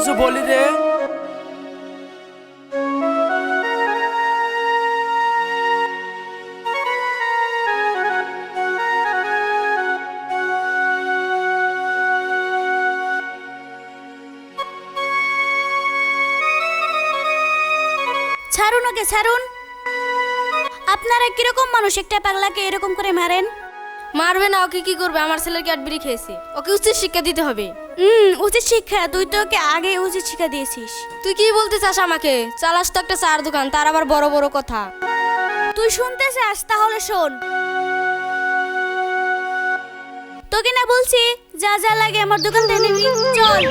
কিছু বলি রে। ছাড়ুন ওকে, ছাড়ুন। আপনারা কিরকম মানুষ, একটা পাগলাকে এরকম করে মারেন? মারবে না, ওকে কি করবে? আমার ছেলের ক্যাডবেরি খেয়েছে, ওকে উচিত শিক্ষা দিতে হবে। উচিত শিক্ষা? তুই তো ওকে আগে উচিত শিক্ষা দিয়েছিস। তুই কি বলতে চাস আমাকে? চালাস তো একটা চার দোকান, তার আবার বড় বড় কথা। তুই শুনতে চাস? তাহলে শোন। তোকে না বলছি যা যা লাগে আমার দোকান থেকে নিবি, চল।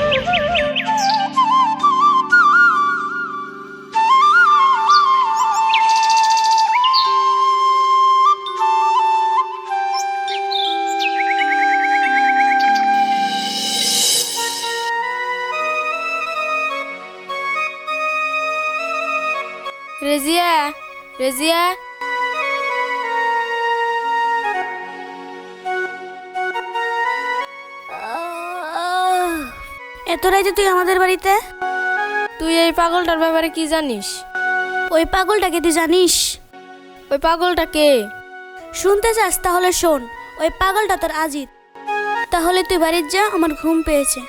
রেজিয়া, রেজিয়া, এত রাইতে তুই আমাদের বাড়িতে? তুই এই পাগলটার ব্যাপারে কি জানিস? ওই পাগলটাকে তুই জানিস? ওই পাগলটা কে? শুনতে চাস? তাহলে শোন। ওই পাগলটা তোর আজিত। তাহলে তুই বাড়ির যা, আমার ঘুম পেয়েছে।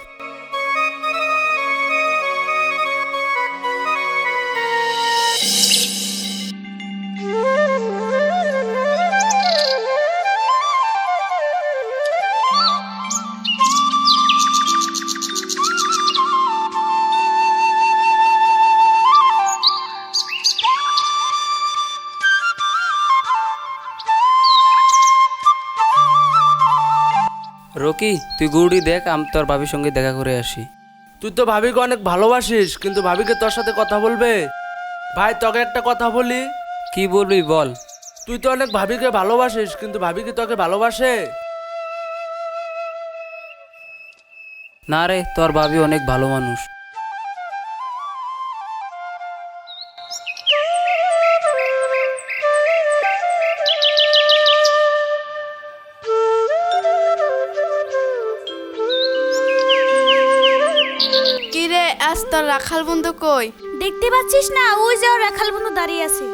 রকি, তুই গুড়ি দেখ, আমি তোর ভাবির সঙ্গে দেখা করে আসি। তুই তো ভাবিকে অনেক ভালোবাসিস, কিন্তু ভাবিকে তোর সাথে কথা বলবে? ভাই তোকে একটা কথা বলি। কি বলবি বল। তুই তো অনেক ভাবিকে ভালোবাসিস, কিন্তু ভাবি কি তোকে ভালোবাসে? না রে, তোর ভাবি অনেক ভালো মানুষ। কি রে, আজ তোর রাখাল বন্ধু কই? দেখতে পাচ্ছিস না, ওই যে ওর রাখাল বন্ধু দাঁড়িয়ে আছে।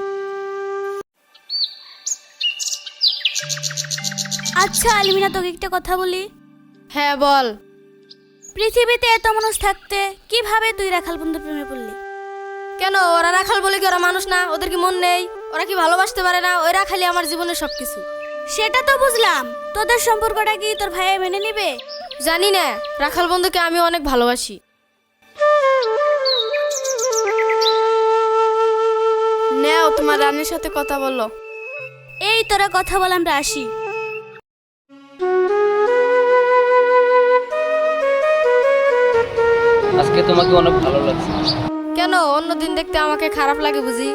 আচ্ছা আলমিনা, তোকে একটা কথা বলি। হ্যাঁ বল। পৃথিবীতে এত মানুষ থাকতে কিভাবে তুই রাখাল বন্ধুর প্রেমে পড়লি? কেন, ওরা রাখাল বলে কি ওরা মানুষ না? ওদের কি মন নেই? ওরা কি ভালোবাসতে পারে না? ওই রাখালি আমার জীবনের সবকিছু। সেটা তো বুঝলাম, তোদের সম্পর্কটা কি তোর ভাইয়া মেনে নিবে? জানি না, রাখাল বন্ধুকে আমি অনেক ভালোবাসি। নেও, তোমার রানীর সাথে কথা বলো। এই তোরা কথা বল, আমরা আসি। আজকে তোমাকে অনেক ভালো লাগছে। কেন, অন্যদিন দেখতে আমাকে খারাপ লাগে বুঝি?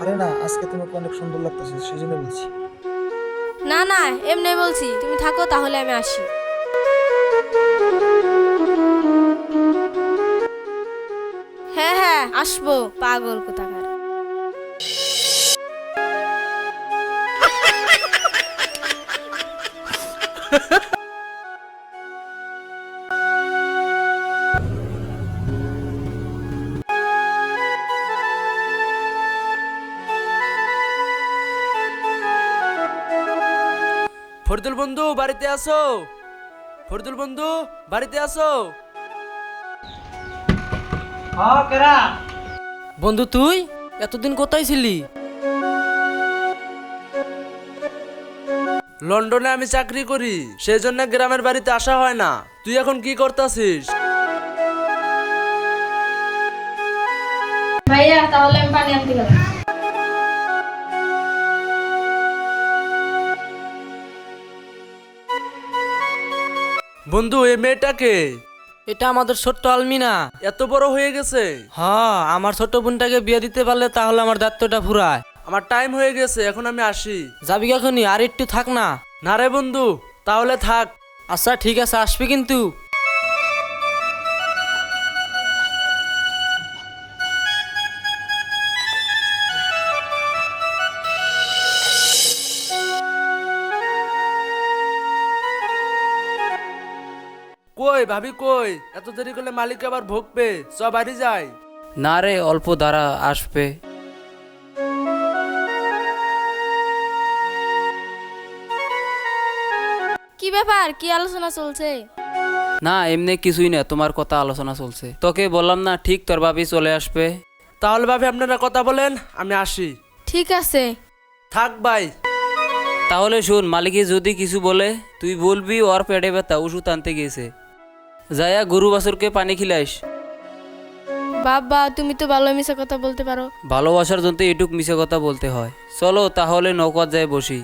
আরে না, আজকে তোমাকে অনেক সুন্দর লাগতেছে, সেজন্য বলছি। না না, এমনি বলছি। তুমি থাকো তাহলে, আমি আসি। হ্যাঁ হ্যাঁ, আসবো, পাগল কোথাকার। ফরিদুল বন্ধু বাড়িতে আসো। ফরিদুল বন্ধু বাড়িতে আসো। বন্ধু, তুই এতদিন কোথায় ছিলি? লন্ডনে আমি চাকরি করি, সেই জন্য গ্রামের বাড়িতে আসা হয় না। তুই এখন কি করতেছিস? ভাইয়া, তাহলে আমি পানি আনতে গেলাম। বন্ধু, এই মেয়েটাকে? এটা আমাদের ছোট্ট আলমিনা। এত বড় হয়ে গেছে। হ্যাঁ, আমার ছোট বোনটাকে বিয়ে দিতে পারলে তাহলে আমার দায়িত্বটা ফুরায়। আমার টাইম হয়ে গেছে, এখন আমি আসি। যাবি এখনই? আর একটু থাক না। না রে বন্ধু, তাহলে থাক। আচ্ছা ঠিক আছে, আসবি কিন্তু। কই কই ভাবি কই? এত দেরি করলে মালিক আবার ভোগবে। চ বাড়ি যাই। না রে, অল্প দাঁড়া, আসবে। কি ব্যাপার, কি আলোচনা চলছে? না, এমনি কিছুই না, তোমার কথা আলোচনা চলছে। তোকে বললাম না, ঠিক তোর ভাবি চলে আসবে। তাহলে ভাবি আপনারা কথা বলেন, আমি আসি। ঠিক আছে। থাক ভাই। তাহলে শোন, মালিকে যদি কিছু বলে তুই বলবি ওর পেটে ব্যথা, ওষুধ আনতে গিয়েছে। যায়া গরু বাছুরকে পানি খিলাইস। বাবা, তুমি তো ভালো মিশা কথা বলতে পারো। ভালোবাসার জন্য এটুক মিশে কথা বলতে হয়। চলো তাহলে নৌকার যায় বসি।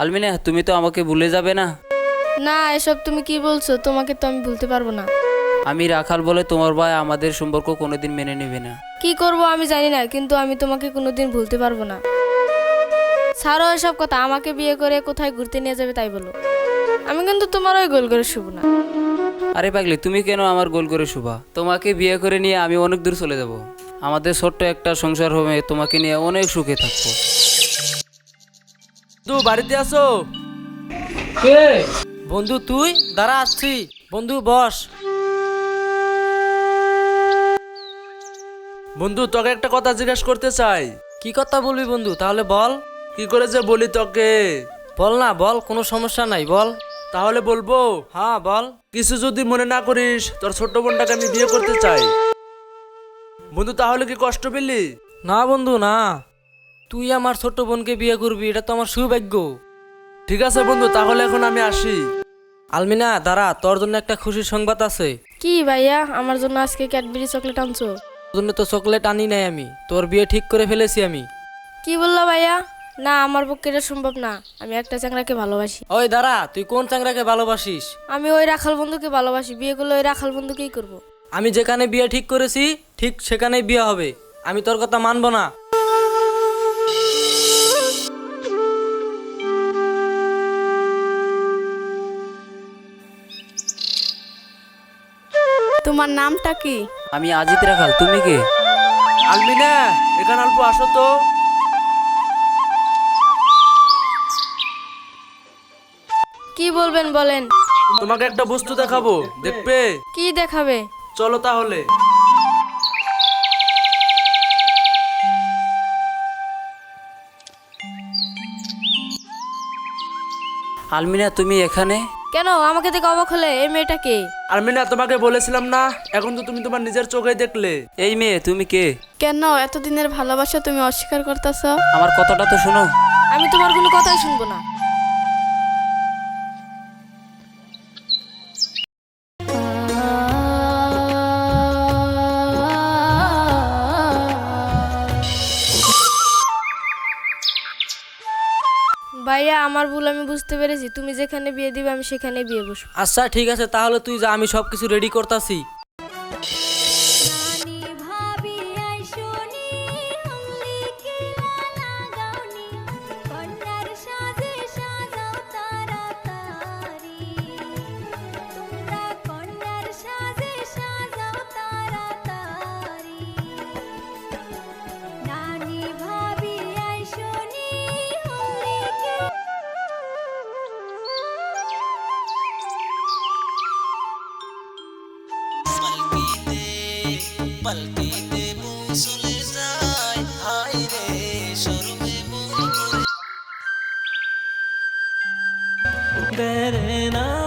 আলমিনা, তুমি তো আমাকে ভুলে যাবে না? না, এসব তুমি কি বলছো? তোমাকে তো আমি ভুলতে পারবো না। আমি রাখাল বলে তোমার ভাই আমাদের সম্পর্ক কোনোদিন মেনে নেবে না। কি করব আমি জানি না, কিন্তু আমি তোমাকে কোনোদিন ভুলতে পারবো না। ছাড়ো এসব কথা, আমাকে বিয়ে করে কোথায় ঘুরতে নিয়ে যাবে তাই বলো। আমি কিন্তু তোমার ওই গোল করে শুভ না। আরে পাগলি, তুমি কেন আমার গোল করে শুভা? তোমাকে বিয়ে করে নিয়ে আমি অনেক দূর চলে যাব। আমাদের ছোট্ট একটা সংসার হবে, তোমাকে নিয়ে অনেক সুখে থাকবো। তুই বাড়িতে আসো? কে? বন্ধু তুই? দাঁড়া, আসছি। বন্ধু বস। বন্ধু তোকে একটা কথা জিজ্ঞেস করতে চাই। কি কথা বলবি বন্ধু? তাহলে বল। কি করে যে বলি তোকে? বল না, বল, কোনো সমস্যা নাই, বল। তাহলে বলবো? হ্যাঁ বল। কিছু যদি মনে না করিস, তোর ছোট্ট বোনটাকে আমি বিয়ে করতে চাই। বন্ধু তাহলে কি কষ্ট পেলি? না বন্ধু না, তুই আমার ছোট বোনকে বিয়ে করবি, এটা তো আমার সৌভাগ্য। ঠিক আছে বন্ধু, তাহলে এখন আমি আসি। আলমিনা দাঁড়া, তোর জন্য একটা খুশির সংবাদ আছে। কি ভাইয়া, আমার জন্য আজকে ক্যাডবেরি চকলেট আনছো? তোর জন্য তো চকলেট আনি নাই আমি, তোর বিয়ে ঠিক করে ফেলেছি আমি। কি বললা ভাইয়া? না, আমার পক্ষে এটা সম্ভব না। আমি একটা চ্যাংড়াকে ভালোবাসি। ওই দাঁড়া, তুই কোন চাংরাকে ভালোবাসিস? আমি ওই রাখাল বন্ধুকে ভালোবাসি। বিয়ে করলে ওই রাখাল বন্ধুকেই করব। আমি যেখানে বিয়ে ঠিক করেছি ঠিক সেখানেই বিয়ে হবে। আমি তোর কথা মানবো না। তোমার নামটা কি? আমি আজিত রাখাল, তুমি কে? আলমিনা, এখানে অল্প আসো তো। কি বলবেন বলেন। তোমাকে একটা বস্তু দেখাবো, দেখবে? কি দেখাবে? চলো তাহলে। আলমিনা, তুমি এখানে? কেন আমাকে দেখে অবাক হলে? এই মেয়েটা কে? আলমিনা, তোমাকে বলেছিলাম না, এখন তো তুমি তোমার নিজের চোখে দেখলে। এই মেয়ে, তুমি কে? কেন এতদিনের ভালোবাসা তুমি অস্বীকার করতেছ? আমার কথাটা তো শোনো। আমি তোমার কোনো কথাই শুনবো না। ভাইয়া, আমার ভুল আমি বুঝতে পেরেছি। তুমি যেখানে বিয়ে দিবে আমি সেখানে বিয়ে বসবো। আচ্ছা ঠিক আছে, তাহলে তুই যা, আমি সবকিছু রেডি করতেছি। तेरे ना